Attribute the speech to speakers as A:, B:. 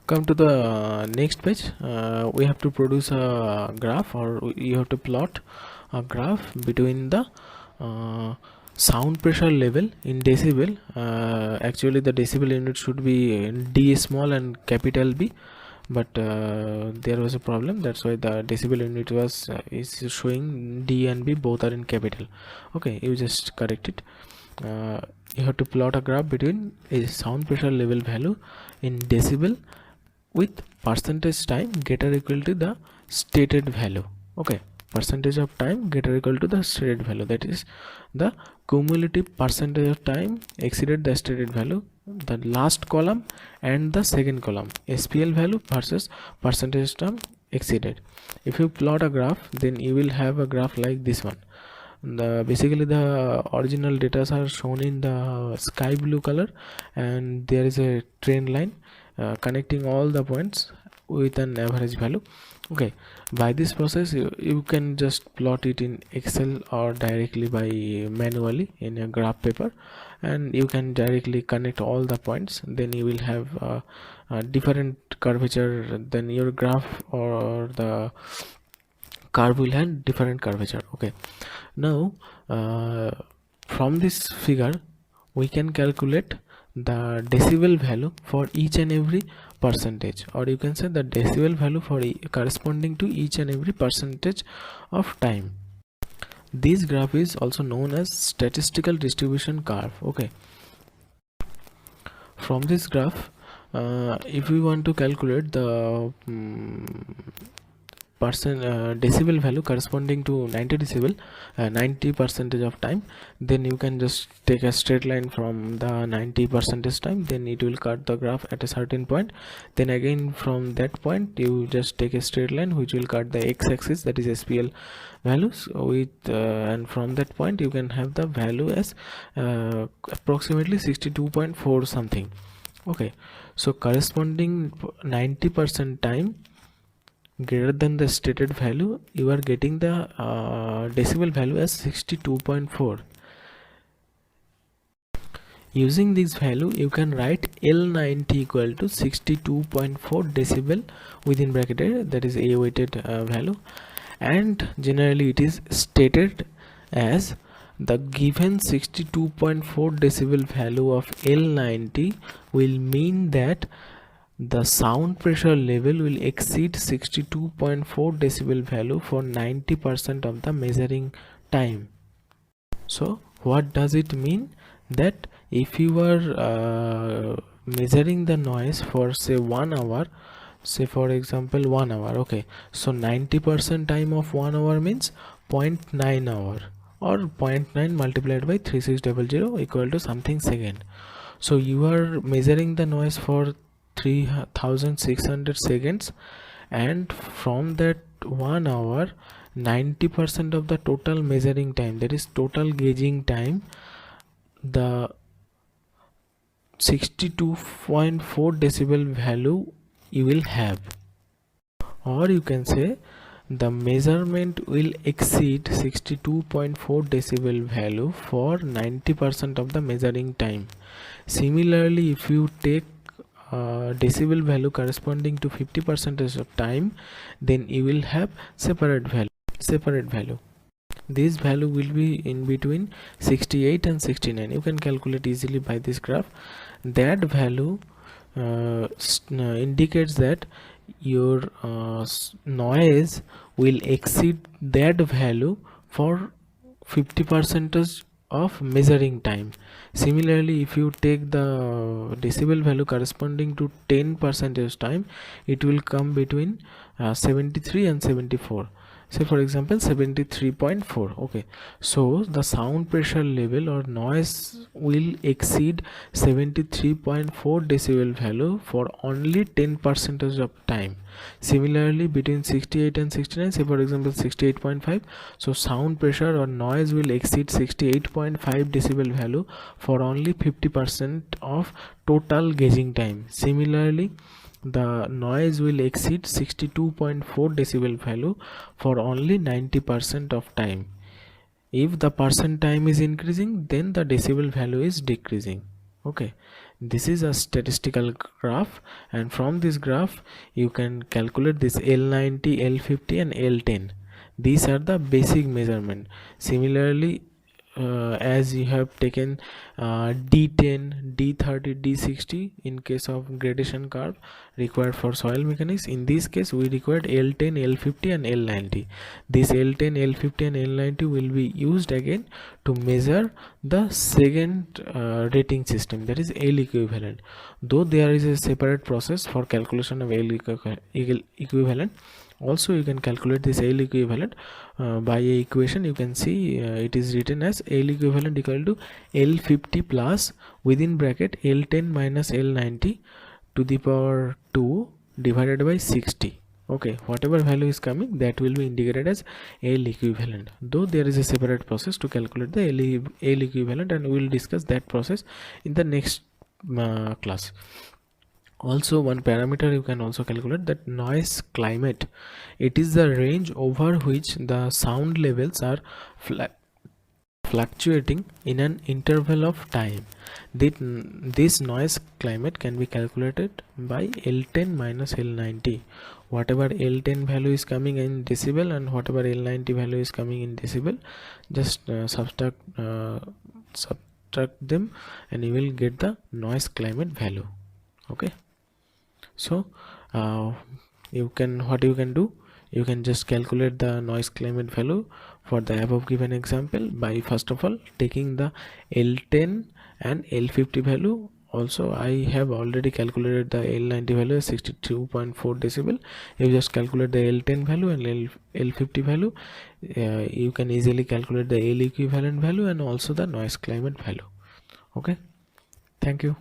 A: come to the next page. We have to produce a graph, or you have to plot a graph between the sound pressure level in decibel. Actually the decibel unit should be D small and capital B, but there was a problem, that's why the decibel unit was is showing D and B both are in capital. Okay, you just correct it. You have to plot a graph between a sound pressure level value in decibel with percentage time greater or equal to the stated value. Okay, percentage of time greater or equal to the stated value, that is the cumulative percentage of time exceeded the stated value, the last column and the second column, SPL value versus percentage term exceeded. If you plot a graph, then you will have a graph like this one. Basically the original data are shown in the sky blue color, and there is a trend line connecting all the points with an average value. Okay, by this process you can just plot it in Excel or directly by manually in a graph paper, and you can directly connect all the points. Then you will have a different curvature, then your graph or the curve will have different curvature. Okay, now from this figure we can calculate the decibel value for each and every percentage, or you can say the decibel value for corresponding to each and every percentage of time. This graph is also known as statistical distribution curve. Okay, from this graph if we want to calculate the decibel value corresponding to 90 decibel 90 percentage of time, then you can just take a straight line from the 90 percentage time, then it will cut the graph at a certain point, then again from that point you just take a straight line which will cut the x-axis, that is SPL values with and from that point you can have the value as approximately 62.4 something. Okay, so corresponding 90% time greater than the stated value, you are getting the decibel value as 62.4. using this value you can write L90 equal to 62.4 decibel within bracket, that is a weighted value, and generally it is stated as the given 62.4 decibel value of L90 will mean that the sound pressure level will exceed 62.4 decibel value for 90% of the measuring time. So what does it mean? That if you are measuring the noise for say 1 hour, say for example 1 hour, okay, so 90% time of 1 hour means 0.9 hour, or 0.9 multiplied by 3600 equal to something second. So you are measuring the noise for 3600 seconds, and from that 1 hour 90% of the total measuring time, that is total gauging time, the 62.4 decibel value you will have, or you can say the measurement will exceed 62.4 decibel value for 90% of the measuring time. Similarly, if you take decibel value corresponding to 50% of time, then you will have separate value. This value will be in between 68 and 69. You can calculate easily by this graph. That value indicates that your noise will exceed that value for 50% of measuring time. Similarly, if you take the decibel value corresponding to 10% time, it will come between 73 and 74. Say for example 73.4. okay, so the sound pressure level or noise will exceed 73.4 decibel value for only 10% of time. Similarly, between 68 and 69, say for example 68.5, so sound pressure or noise will exceed 68.5 decibel value for only 50% of total gauging time. Similarly, the noise will exceed 62.4 decibel value for only 90% of time. If the percent time is increasing, then the decibel value is decreasing. Okay, This is a statistical graph, and from this graph you can calculate this L90, L50 and L10. These are the basic measurement. Similarly, as you have taken D10, D30, D60 in case of gradation curve required for soil mechanics, in this case we required L10, L50 and L90. This L10, L50 and L90 will be used again to measure the second rating system, that is L equivalent. Though there is a separate process for calculation of L equivalent, also you can calculate this L equivalent by a equation. You can see it is written as L equivalent equal to L50 plus within bracket L10 minus L90 to the power 2 divided by 60. Okay, whatever value is coming, that will be indicated as L equivalent, though there is a separate process to calculate the L equivalent, and we will discuss that process in the next class. Also, one parameter you can also calculate, that noise climate. It is the range over which the sound levels are fluctuating in an interval of time. This noise climate can be calculated by L10 minus L90. Whatever L10 value is coming in decibel and whatever L90 value is coming in decibel, just subtract them and you will get the noise climate value. Okay, so you can do, you can just calculate the noise climate value for the above given example by first of all taking the L10 and L50 value. Also, I have already calculated the L90 value as 62.4 decibel. You just calculate the L10 value and L50 value. You can easily calculate the L equivalent value and also the noise climate value. Okay, thank you.